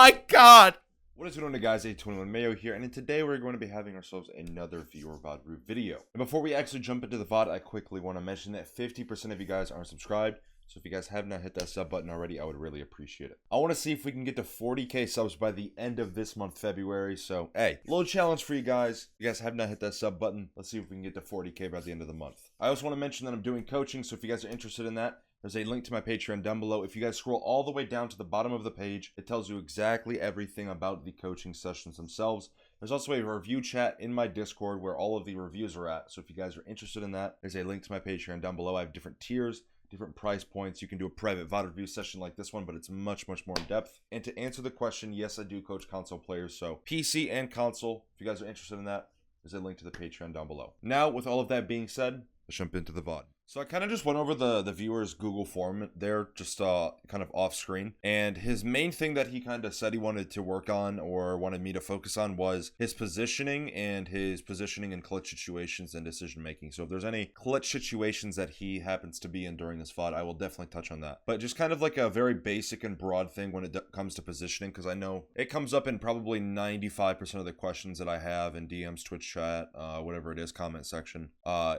my god! What is going on, guys? A21 Mayo here, and today we're going to be having ourselves another viewer VOD root video. And before we actually jump into the VOD, I quickly want to mention that 50% of you guys aren't subscribed. So if you guys have not hit that sub button already, I would really appreciate it. I want to see if we can get to 40k subs by the end of this month, February. So, hey, little challenge for you guys. If you guys have not hit that sub button, let's see if we can get to 40k by the end of the month. I also want to mention that I'm doing coaching, so if you guys are interested in that, there's a link to my Patreon down below. If you guys scroll all the way down to the bottom of the page, it tells you exactly everything about the coaching sessions themselves. There's also a review chat in my Discord where all of the reviews are at. So if you guys are interested in that, there's a link to my Patreon down below. I have different tiers, different price points. You can do a private VOD review session like this one, but it's much more in depth. And to answer the question, yes, I do coach console players. So PC and console, if you guys are interested in that, there's a link to the Patreon down below. Now, with all of that being said, let's jump into the VOD. So I kind of just went over the viewer's Google form there, just kind of off screen. And his main thing that he kind of said he wanted to work on or wanted me to focus on was his positioning and his positioning in clutch situations and decision making. So if there's any clutch situations that he happens to be in during this VOD, I will definitely touch on that. But just kind of like a very basic and broad thing when it comes to positioning, because I know it comes up in probably 95% of the questions that I have in DMs, Twitch chat, whatever it is, comment section,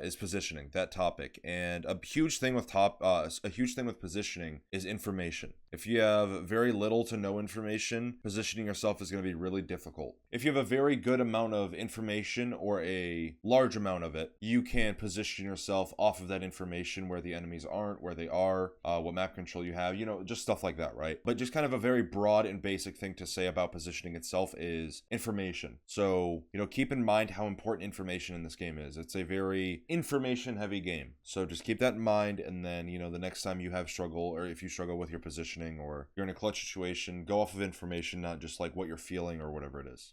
is positioning, that topic. And a huge thing with positioning is information. If you have very little to no information, positioning yourself is going to be really difficult. If you have a very good amount of information or a large amount of it, you can position yourself off of that information where the enemies aren't, where they are, what map control you have, you know, just stuff like that, right? But just kind of a very broad and basic thing to say about positioning itself is information. So, you know, keep in mind how important information in this game is. It's a very information heavy game. So just keep that in mind, and then, you know, the next time you have struggle, or if you struggle with your positioning or you're in a clutch situation, go off of information, not just like what you're feeling or whatever it is.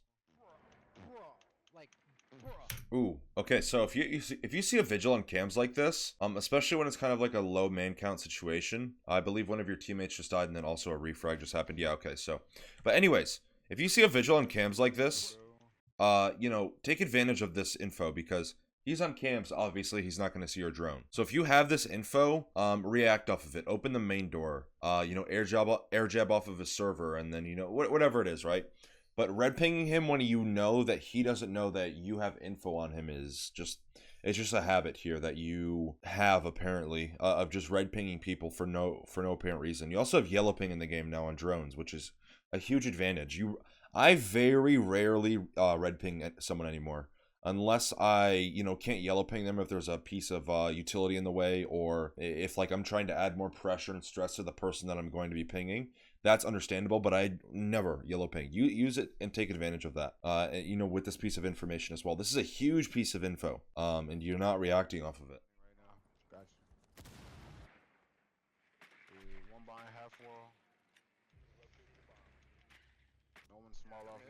Ooh, okay, so if you see a vigil on cams like this, especially when it's kind of like a low man count situation, I believe one of your teammates just died and then also a refrag just happened. Yeah, okay, so, but anyways, if you see a vigil on cams like this, you know, take advantage of this info, because he's on cams, obviously he's not going to see your drone. So if you have this info, react off of it. Open the main door, you know, air jab off of his server, and then, you know, whatever it is, right? But red pinging him when you know that he doesn't know that you have info on him is just, it's just a habit here that you have, apparently, of just red pinging people for no apparent reason. You also have yellow ping in the game now on drones, which is a huge advantage. I very rarely red ping someone anymore. Unless I, you know, can't yellow ping them if there's a piece of utility in the way, or if like I'm trying to add more pressure and stress to the person that I'm going to be pinging. That's understandable, but I never yellow ping. You use it and take advantage of that. You know, with this piece of information as well. This is a huge piece of info, and you're not reacting off of it. Right now, gotcha. The one behind half wall. No one small office.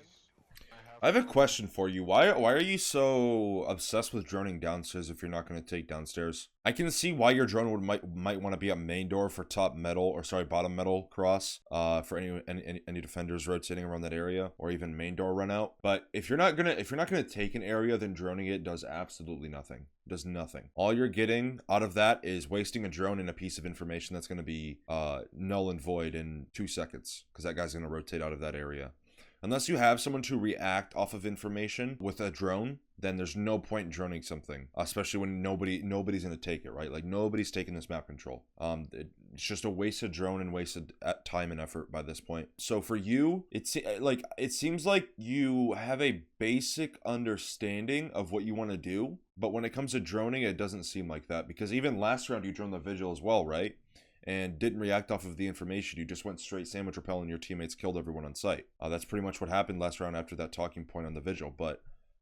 I have a question for you. Why are you so obsessed with droning downstairs if you're not going to take downstairs? I can see why your drone might want to be at main door for top metal, or sorry, bottom metal cross, for any defenders rotating around that area, or even main door run out. But if you're not gonna take an area, then droning it does absolutely nothing. It does nothing. All you're getting out of that is wasting a drone and a piece of information that's going to be null and void in 2 seconds, because that guy's going to rotate out of that area. Unless you have someone to react off of information with a drone, then there's no point in droning something, especially when nobody's going to take it, right? Like, nobody's taking this map control. It's just a wasted drone and wasted time and effort by this point. So for you, it seems like you have a basic understanding of what you want to do, but when it comes to droning, it doesn't seem like that, because even last round you droned the vigil as well, right? And didn't react off of the information. You just went straight sandwich rappel and your teammates killed everyone on site. That's pretty much what happened last round after that talking point on the vigil. But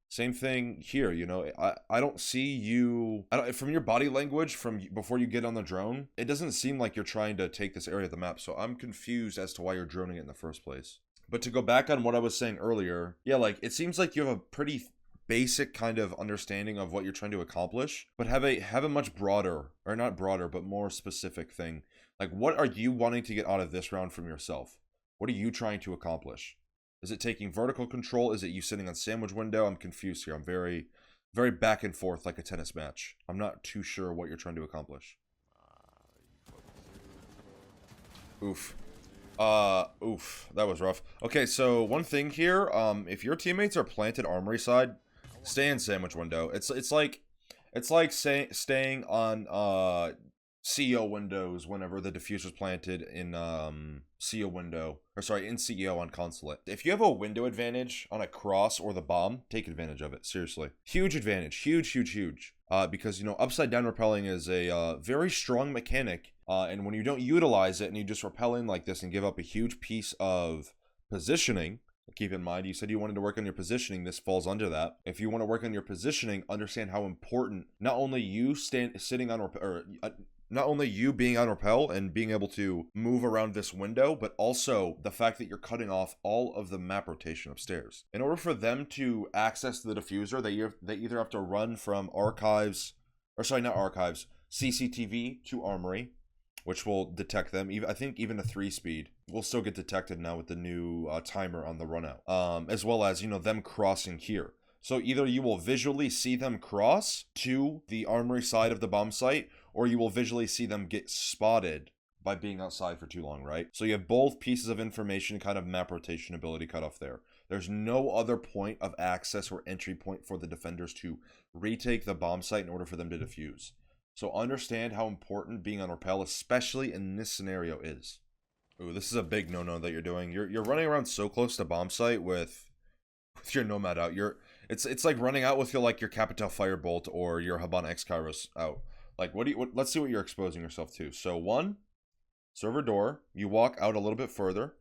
same thing here, you know, I don't see you, from your body language from before you get on the drone, it doesn't seem like you're trying to take this area of the map. So I'm confused as to why you're droning it in the first place. But to go back on what I was saying earlier, yeah, like, it seems like you have a pretty basic kind of understanding of what you're trying to accomplish, but have a much broader, or not broader, but more specific thing. Like, what are you wanting to get out of this round from yourself? What are you trying to accomplish? Is it taking vertical control? Is it you sitting on sandwich window? I'm confused here. I'm very, very back and forth like a tennis match. I'm not too sure what you're trying to accomplish. Oof. Oof, that was rough. Okay, so one thing here, if your teammates are planted armory side, stay in sandwich window. It's like staying on CEO windows whenever the diffuser's planted in CEO window, or sorry, in CEO on consulate. If you have a window advantage on a cross or the bomb, take advantage of it. Seriously, huge advantage, huge. Because you know upside down repelling is a very strong mechanic. And when you don't utilize it and you just repel in like this and give up a huge piece of positioning, keep in mind, you said you wanted to work on your positioning. This falls under that. If you want to work on your positioning, understand how important not only you not only you being on repel and being able to move around this window, but also the fact that you're cutting off all of the map rotation upstairs. In order for them to access the diffuser, they either have to run from archives, or sorry, not archives, CCTV to armory, which will detect them. I think even a 3-speed will still get detected now with the new timer on the run out. As well as, you know, them crossing here. So either you will visually see them cross to the armory side of the bomb site, or you will visually see them get spotted by being outside for too long, right? So you have both pieces of information, kind of map rotation ability cut off there. There's no other point of access or entry point for the defenders to retake the bomb site in order for them to defuse. So understand how important being on repel, especially in this scenario, is. Ooh, this is a big no-no that you're doing. You're running around so close to bomb site with your Nomad out. It's like running out with your Capital Firebolt or your Haban X Kairos out. Like let's see what you're exposing yourself to. So 1, server door, you walk out a little bit further.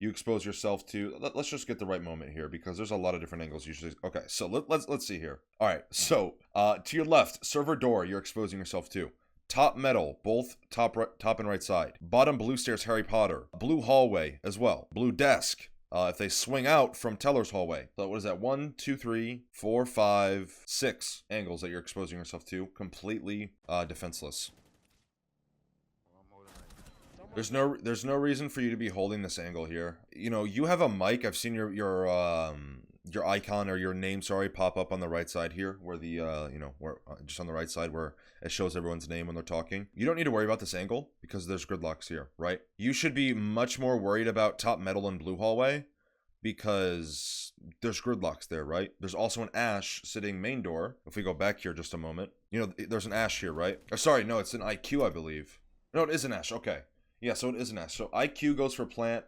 You expose yourself to, let's just get the right moment here because there's a lot of different angles usually. Okay, so let's see here. All right, so to your left, server door, you're exposing yourself to. Top metal, both top and right side. Bottom blue stairs, Harry Potter. Blue hallway as well. Blue desk. If they swing out from Teller's hallway. So what is that? 1, 2, 3, 4, 5, 6 angles that you're exposing yourself to. Completely defenseless. There's no reason for you to be holding this angle here. You know, you have a mic. I've seen your icon or your name, sorry, pop up on the right side here, where the where just on the right side where it shows everyone's name when they're talking. You don't need to worry about this angle because there's gridlocks here, right? You should be much more worried about top metal and blue hallway because there's gridlocks there, right? There's also an Ash sitting main door. If we go back here just a moment, you know, there's an Ash here, right? Or sorry, no, it's an IQ, I believe. No, it is an Ash. Okay. Yeah, so it is an Ash. So IQ goes for plant.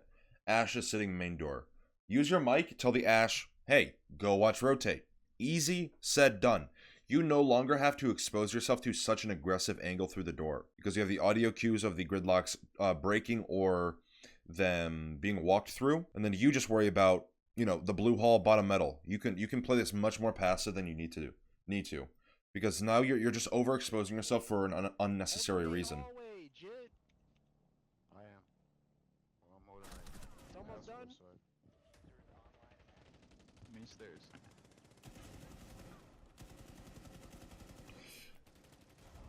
Ash is sitting main door. Use your mic. Tell the Ash, hey, go watch rotate. Easy, said, done. You no longer have to expose yourself to such an aggressive angle through the door because you have the audio cues of the gridlocks breaking or them being walked through, and then you just worry about, you know, the blue hall bottom metal. You can play this much more passive than you need to because now you're just overexposing yourself for an unnecessary reason. Mini stairs.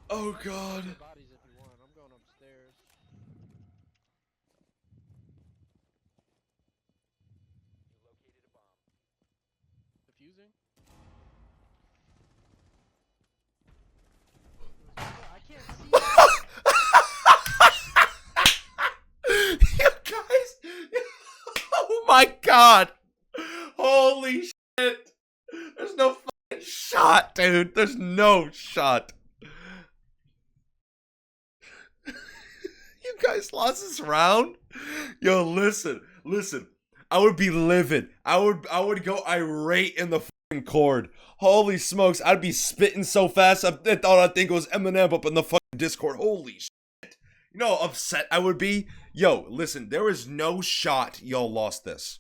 Oh God. Bodies if you want. I'm going upstairs. You located a bomb. Defusing? I can't see. You guys. Oh my God. Holy shit. There's no fucking shot, dude. There's no shot. You guys lost this round? Yo, listen. I would be livid. I would go irate in the fucking cord. Holy smokes, I'd be spitting so fast. I thought it was Eminem up in the fucking Discord. Holy shit. You know how upset I would be? Yo, listen, there is no shot y'all lost this.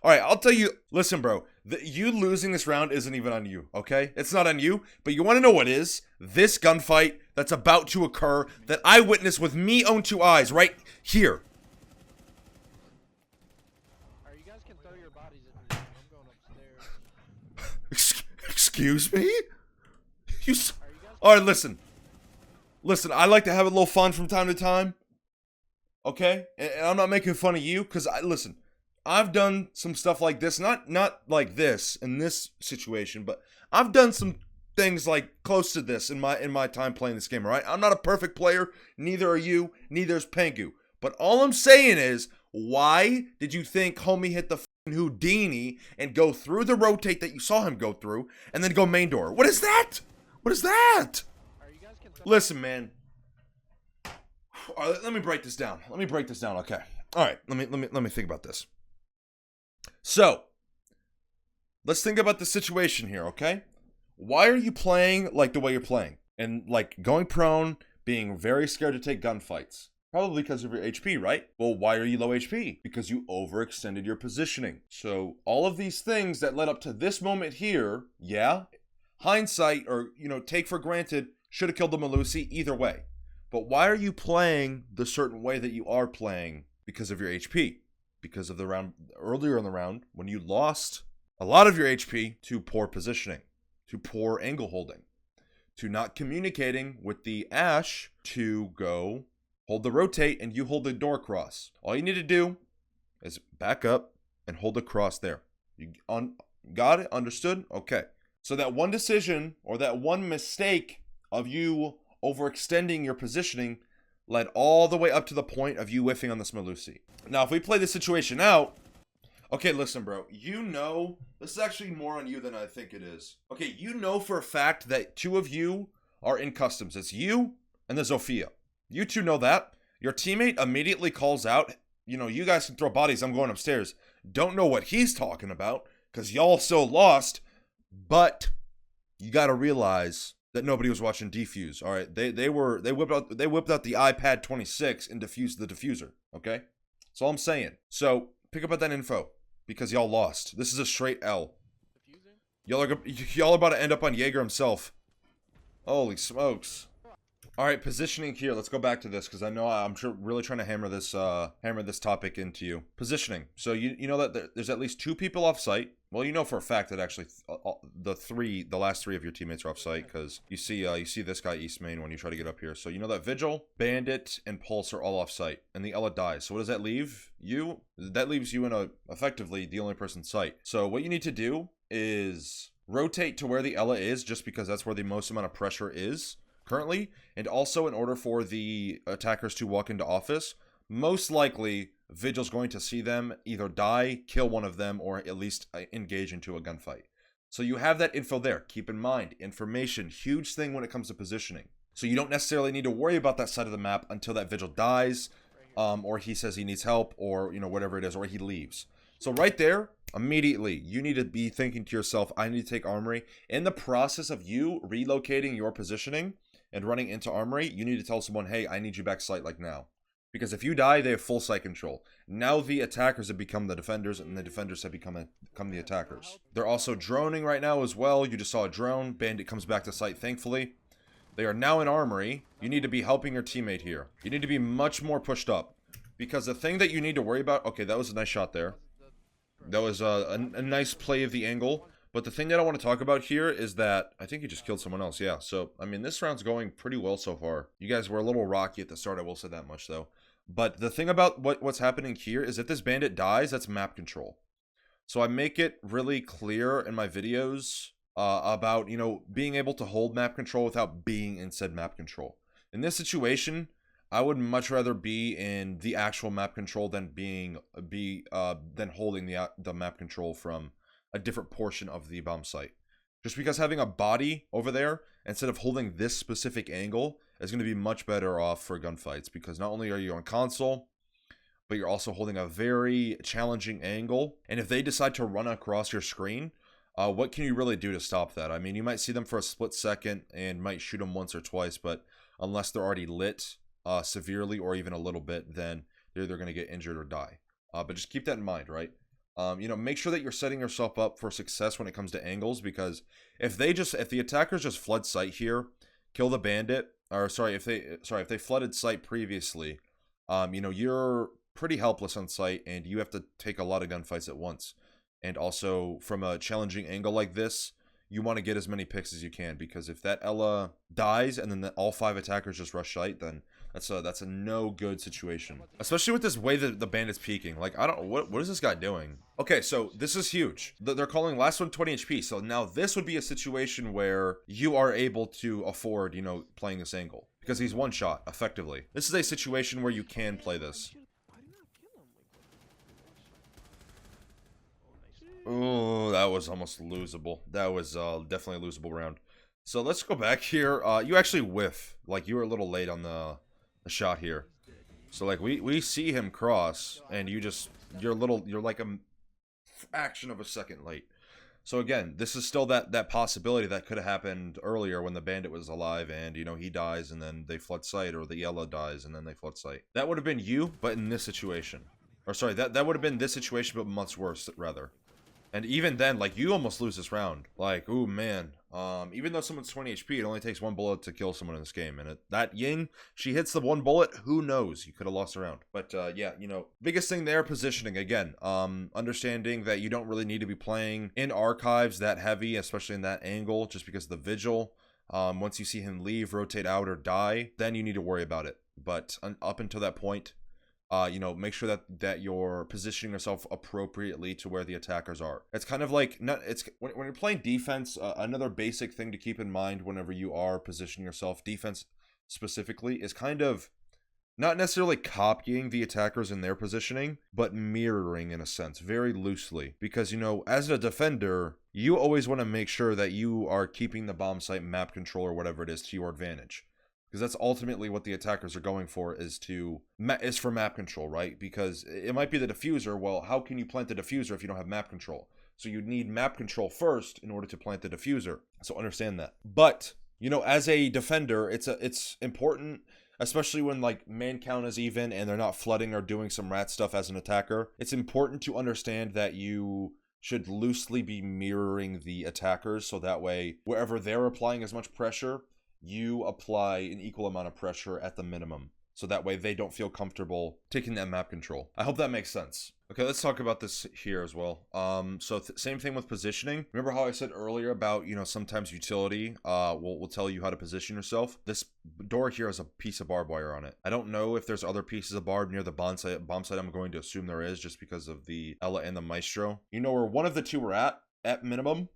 Alright, I'll tell you, listen bro, you losing this round isn't even on you, okay? It's not on you, but you want to know what is? This gunfight that's about to occur that I witnessed with me own 2 eyes right here. Alright, you guys can throw your bodies if you want. I'm going upstairs. Excuse me? Alright, listen. Listen, I like to have a little fun from time to time. Okay? And I'm not making fun of you, because listen, I've done some stuff like this, not like this in this situation, but I've done some things like close to this in my time playing this game, alright? I'm not a perfect player, neither are you, neither is Pengu. But all I'm saying is, Why did you think homie hit the fucking Houdini and go through the rotate that you saw him go through and then go main door? What is that? What is that? Alright, you guys can Listen, man. All right, let me break this down. Okay. All right. Let me think about this. So, let's think about the situation here, okay? Why are you playing like the way you're playing? And like going prone, being very scared to take gunfights. Probably because of your HP, right? Well, why are you low HP? Because you overextended your positioning. So all of these things that led up to this moment here, yeah, hindsight or, take for granted, should have killed the Malusi either way. But why are you playing the certain way that you are playing? Because of your HP. Because of the round, earlier in the round, when you lost a lot of your HP to poor positioning, to poor angle holding, to not communicating with the Ash to go hold the rotate and you hold the door cross. All you need to do is back up and hold the cross there. You got it? Understood? Okay. So that one decision or that one mistake of you overextending your positioning led all the way up to the point of you whiffing on this Malusi. Now, if we play this situation out, okay, listen, bro, this is actually more on you than I think it is. Okay, you know for a fact that two of you are in customs. It's you and the Zofia. You two know that. Your teammate immediately calls out, you guys can throw bodies, I'm going upstairs. Don't know what he's talking about, because y'all so lost, but you gotta realize that nobody was watching defuse. All right, they whipped out the iPad 26 and defused the diffuser. Okay, that's all I'm saying. So pick up at that info because y'all lost. This is a straight L. Y'all are about to end up on Jaeger himself. Holy smokes! All right, positioning here. Let's go back to this because I'm really trying to hammer this topic into you. Positioning. So you know that there's at least two people off site. Well, you know for a fact that actually the last three of your teammates are off site because you see this guy East Main when you try to get up here. So you know that Vigil, Bandit, and Pulse are all off site, and the Ella dies. So what does that leave you? That leaves you in effectively the only person in sight. So what you need to do is rotate to where the Ella is, just because that's where the most amount of pressure is currently, and also in order for the attackers to walk into office, most likely Vigil's going to see them either die, kill one of them, or at least engage into a gunfight. So you have that info there. Keep in mind, information, huge thing when it comes to positioning. So you don't necessarily need to worry about that side of the map until that Vigil dies, or he says he needs help, or whatever it is, or he leaves. So right there, immediately, you need to be thinking to yourself, I need to take Armory. In the process of you relocating your positioning and running into Armory, you need to tell someone, hey, I need you back site like now. Because if you die, they have full site control. Now the attackers have become the defenders, and the defenders have become the attackers. They're also droning right now as well. You just saw a drone. Bandit comes back to site, thankfully. They are now in Armory. You need to be helping your teammate here. You need to be much more pushed up. Because the thing that you need to worry about... Okay, that was a nice shot there. That was a nice play of the angle. But the thing that I want to talk about here is that I think he just killed someone else. Yeah, so, I mean, this round's going pretty well so far. You guys were a little rocky at the start, I will say that much, though. But the thing about what's happening here is if this bandit dies, that's map control. So I make it really clear in my videos about, being able to hold map control without being in said map control. In this situation, I would much rather be in the actual map control than than holding the map control from a different portion of the bomb site. Just because having a body over there instead of holding this specific angle is going to be much better off for gunfights, because not only are you on console, but you're also holding a very challenging angle. And if they decide to run across your screen, what can you really do to stop that? I mean, you might see them for a split second and might shoot them once or twice, but unless they're already lit severely or even a little bit, then they're either going to get injured or die. But just keep that in mind, right? Make sure that you're setting yourself up for success when it comes to angles, because if the attackers just flood site here, kill the bandit, or if they flooded site previously, you're pretty helpless on site, and you have to take a lot of gunfights at once. And also, from a challenging angle like this, you want to get as many picks as you can, because if that Ella dies and then all 5 attackers just rush site, then that's a no good situation. Especially with this way that the bandit's peeking. Like, I don't, what is this guy doing? Okay, so this is huge. They're calling last one 20 HP. So now this would be a situation where you are able to afford, playing this angle, because he's one shot effectively. This is a situation where you can play this. Oh, that was almost losable. That was definitely a losable round. So let's go back here. You actually whiff. Like, you were a little late on the shot here. So, like, we see him cross, and you're like a fraction of a second late. So again, this is still that possibility that could have happened earlier when the bandit was alive and, you know, he dies and then they flood site, or the yellow dies and then they flood site. That would have been you, but in this situation. Or sorry, that would have been this situation, but much worse, rather. And even then, like, you almost lose this round. Like, ooh, man. Even though someone's 20 HP, it only takes one bullet to kill someone in this game. And that Ying, she hits the one bullet, who knows? You could have lost a round. But, yeah, you know, biggest thing there, positioning. Again, understanding that you don't really need to be playing in archives that heavy, especially in that angle, just because of the vigil. Once you see him leave, rotate out, or die, then you need to worry about it. But up until that point, you know, make sure that you're positioning yourself appropriately to where the attackers are. It's kind of like, when you're playing defense, another basic thing to keep in mind whenever you are positioning yourself, defense specifically, is kind of not necessarily copying the attackers in their positioning, but mirroring in a sense, very loosely. Because, you know, as a defender, you always want to make sure that you are keeping the bomb site map control or whatever it is to your advantage. Because that's ultimately what the attackers are going for, is for map control, right? Because it might be the diffuser. Well, how can you plant the diffuser if you don't have map control? So you need map control first in order to plant the diffuser. So understand that. But, you know, as a defender, it's important, especially when, like, man count is even and they're not flooding or doing some rat stuff as an attacker. It's important to understand that you should loosely be mirroring the attackers, so that way, wherever they're applying as much pressure, you apply an equal amount of pressure at the minimum. So that way they don't feel comfortable taking that map control. I hope that makes sense. Okay, let's talk about this here as well. Same thing with positioning. Remember how I said earlier about, you know, sometimes utility will tell you how to position yourself? This door here has a piece of barbed wire on it. I don't know if there's other pieces of barb near the bomb site. I'm going to assume there is, just because of the Ella and the Maestro. You know where one of the two are at minimum.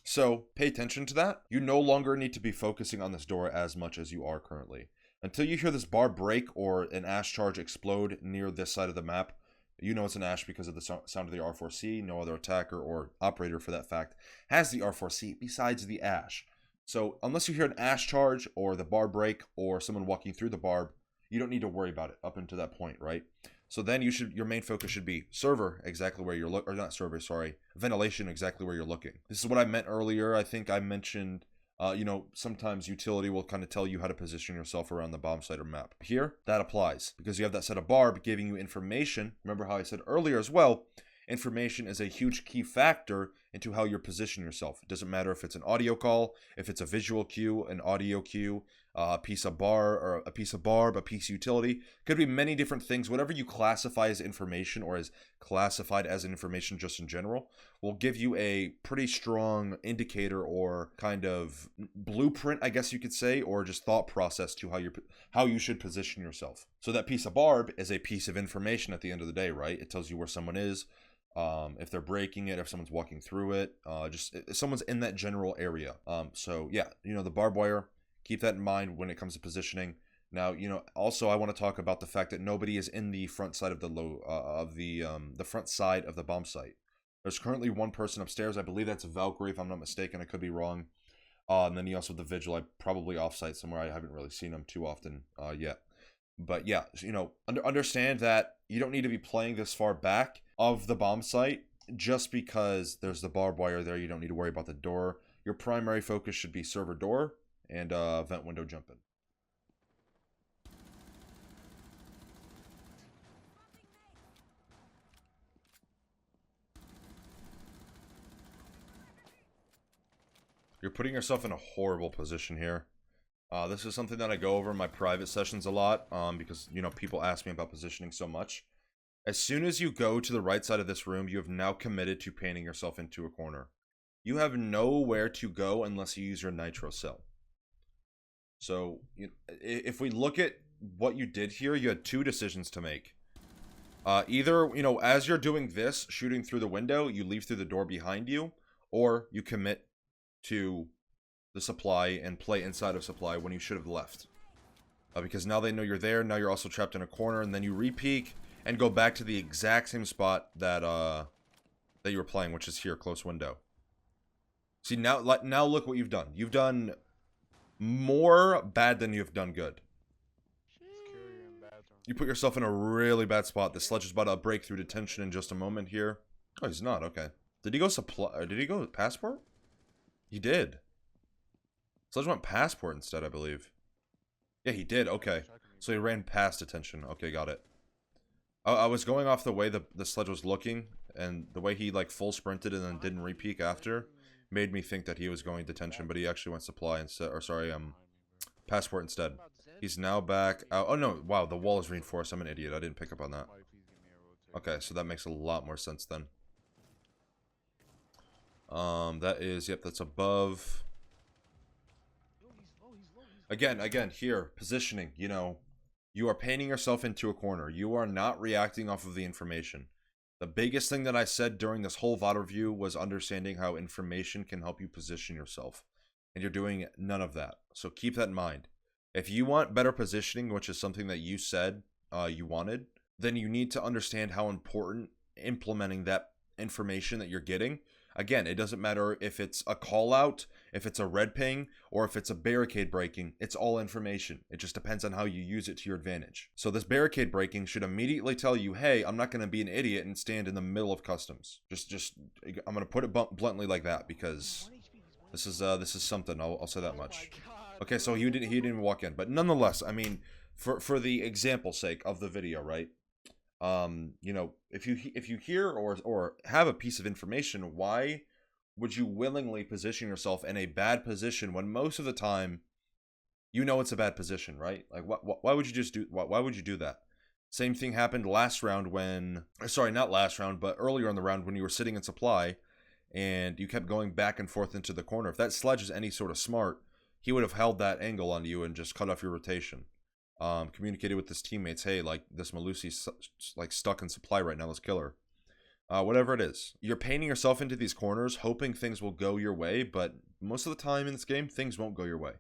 So pay attention to that. You no longer need to be focusing on this door as much as you are currently. Until you hear this bar break or an ash charge explode near this side of the map, you know it's an ash because of the sound of the R4C. No other attacker or operator, for that fact, has the R4C besides the ash. So unless you hear an ash charge or the bar break or someone walking through the barb, you don't need to worry about it up until that point, right? So then your main focus should be server, exactly where you're looking, or not server, sorry, ventilation, exactly where you're looking. This is what I meant earlier. I think I mentioned, you know, sometimes utility will kind of tell you how to position yourself around the bomb site or map. Here, that applies because you have that set of barb giving you information. Remember how I said earlier as well, information is a huge key factor into how you position yourself. It doesn't matter if it's an audio call, if it's a visual cue, an audio cue, a piece of barb, a piece of utility. Could be many different things. Whatever you classify as information, or as classified as information just in general, will give you a pretty strong indicator or kind of blueprint, I guess you could say, or just thought process to how you should position yourself. So that piece of barb is a piece of information at the end of the day, right? It tells you where someone is, if they're breaking it, if someone's walking through it, just if someone's in that general area. So yeah, you know, the barbed wire, keep that in mind when it comes to positioning. Now, you know, also I want to talk about the fact that nobody is in the front side of the front side of the bomb site. There's currently one person upstairs. I believe that's a Valkyrie, if I'm not mistaken. I could be wrong. And then you also have the Vigil, probably offsite somewhere. I haven't really seen him too often yet. But yeah, you know, understand that you don't need to be playing this far back of the bomb site just because there's the barbed wire there. You don't need to worry about the door. Your primary focus should be server door and vent window jumping. You're putting yourself in a horrible position here. This is something that I go over in my private sessions a lot, because, you know, people ask me about positioning so much. As soon as you go to the right side of this room, you have now committed to painting yourself into a corner. You have nowhere to go unless you use your nitro cell. So, if we look at what you did here, you had two decisions to make. Either, you know, as you're doing this, shooting through the window, you leave through the door behind you, or you commit to the supply and play inside of supply when you should have left. Because now they know you're there, now you're also trapped in a corner, and then you re-peek and go back to the exact same spot that that you were playing, which is here, close window. See, now look what you've done. You've done more bad than you've done good. You put yourself in a really bad spot. The sledge is about to break through detention in just a moment here. Oh, he's not. Okay. Did he go supply? Did he go passport? He did. Sledge went passport instead, I believe. Yeah, he did. Okay. So he ran past detention. Okay, got it. I was going off the way the sledge was looking, and the way he like full sprinted and then didn't repeat after made me think that he was going detention, but he actually went supply instead, or sorry, passport instead. He's now back out. Oh no, wow, the wall is reinforced. I'm an idiot. I didn't pick up on that. Okay, so that makes a lot more sense then. That is, yep, that's above. Again, here, positioning, you know, you are painting yourself into a corner. You are not reacting off of the information. The biggest thing that I said during this whole VOD review was understanding how information can help you position yourself. And you're doing none of that. So keep that in mind. If you want better positioning, which is something that you said you wanted, then you need to understand how important implementing that information that you're getting. Again, it doesn't matter if it's a call out, if it's a red ping, or if it's a barricade breaking. It's all information. It just depends on how you use it to your advantage. So this barricade breaking should immediately tell you, hey, I'm not going to be an idiot and stand in the middle of customs. I'm going to put it bluntly like that, because this is something. I'll say that much. Okay, so he didn't even walk in, but nonetheless, I mean, for the example sake of the video, right? You know, if you hear or have a piece of information, why would you willingly position yourself in a bad position when most of the time you know it's a bad position, right? Like why would you just do why would you do that? Same thing happened last round when, sorry, not last round, but earlier in the round when you were sitting in supply and you kept going back and forth into the corner. If that sledge is any sort of smart, he would have held that angle on you and just cut off your rotation. Communicated with his teammates, hey, like, this Malusi's like stuck in supply right now, let's kill her. Whatever it is. You're painting yourself into these corners, hoping things will go your way, but most of the time in this game, things won't go your way.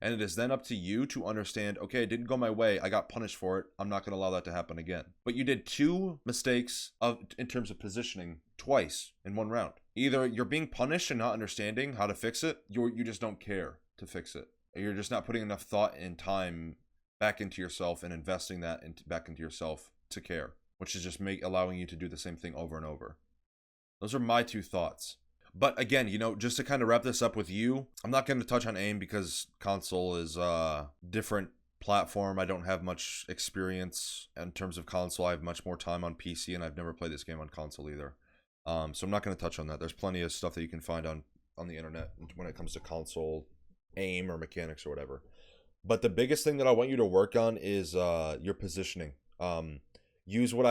And it is then up to you to understand, okay, it didn't go my way, I got punished for it, I'm not going to allow that to happen again. But you did two mistakes in terms of positioning twice in one round. Either you're being punished and not understanding how to fix it, you just don't care to fix it. You're just not putting enough thought and time back into yourself and investing that back into yourself to care, which is just allowing you to do the same thing over and over. Those are my two thoughts. But again, you know, just to kind of wrap this up with you, I'm not going to touch on aim because console is a different platform. I don't have much experience in terms of console. I have much more time on PC, and I've never played this game on console either. So I'm not going to touch on that. There's plenty of stuff that you can find on the internet when it comes to console aim or mechanics or whatever. But the biggest thing that I want you to work on is your positioning. Use what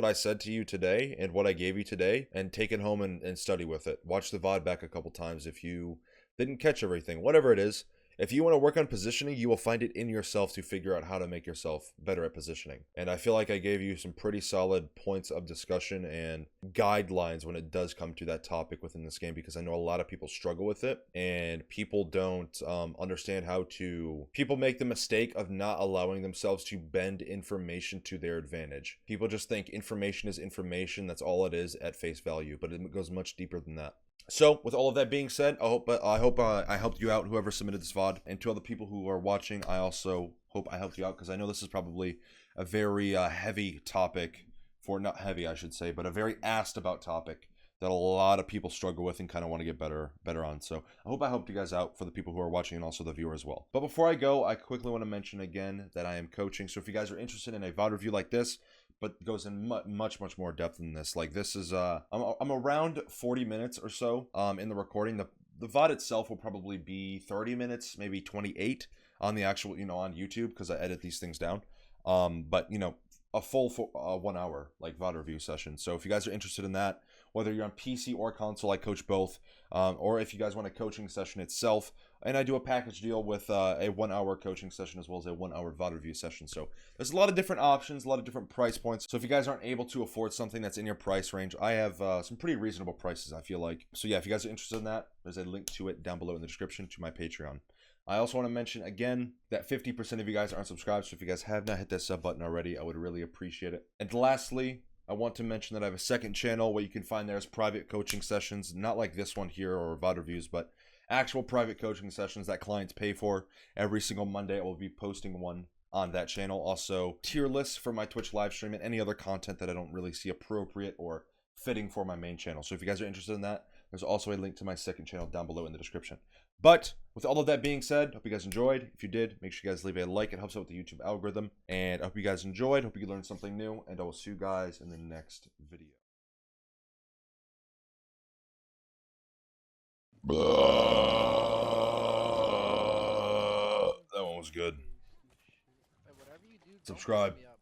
I said to you today and what I gave you today, and take it home and study with it. Watch the VOD back a couple times if you didn't catch everything. Whatever it is, if you want to work on positioning, you will find it in yourself to figure out how to make yourself better at positioning. And I feel like I gave you some pretty solid points of discussion and guidelines when it does come to that topic within this game, because I know a lot of people struggle with it, and people don't understand how to. People make the mistake of not allowing themselves to bend information to their advantage. People just think information is information, that's all it is at face value, but it goes much deeper than that. So, with all of that being said, I hope I helped you out, whoever submitted this VOD. And to other people who are watching, I also hope I helped you out, because I know this is probably a very heavy topic, not heavy, I should say, but a very asked about topic that a lot of people struggle with and kind of want to get better on. So, I hope I helped you guys out, for the people who are watching and also the viewer as well. But before I go, I quickly want to mention again that I am coaching. So, if you guys are interested in a VOD review like this, but goes in much more depth than this. Like, this is I'm around 40 minutes or so in the recording. The VOD itself will probably be 30 minutes, maybe 28 on the actual, you know, on YouTube, because I edit these things down. But you know, a full 1 hour like VOD review session. So if you guys are interested in that, whether you're on PC or console, I coach both. Or if you guys want a coaching session itself, and I do a package deal with a 1 hour coaching session as well as a 1 hour VOD review session. So there's a lot of different options, a lot of different price points. So if you guys aren't able to afford something that's in your price range, I have some pretty reasonable prices, I feel like. So yeah, if you guys are interested in that, there's a link to it down below in the description to my Patreon. I also want to mention again that 50% of you guys aren't subscribed. So if you guys have not hit that sub button already, I would really appreciate it. And lastly, I want to mention that I have a second channel. What you can find there is private coaching sessions, not like this one here or VOD reviews, but actual private coaching sessions that clients pay for. Every single Monday I will be posting one on that channel. Also, tier lists for my Twitch live stream and any other content that I don't really see appropriate or fitting for my main channel. So if you guys are interested in that, there's also a link to my second channel down below in the description. But with all of that being said, hope you guys enjoyed. If you did, make sure you guys leave a like. It helps out with the YouTube algorithm. And I hope you guys enjoyed. Hope you learned something new. And I will see you guys in the next video. That one was good. Hey, whatever you do, don't Subscribe. call me out.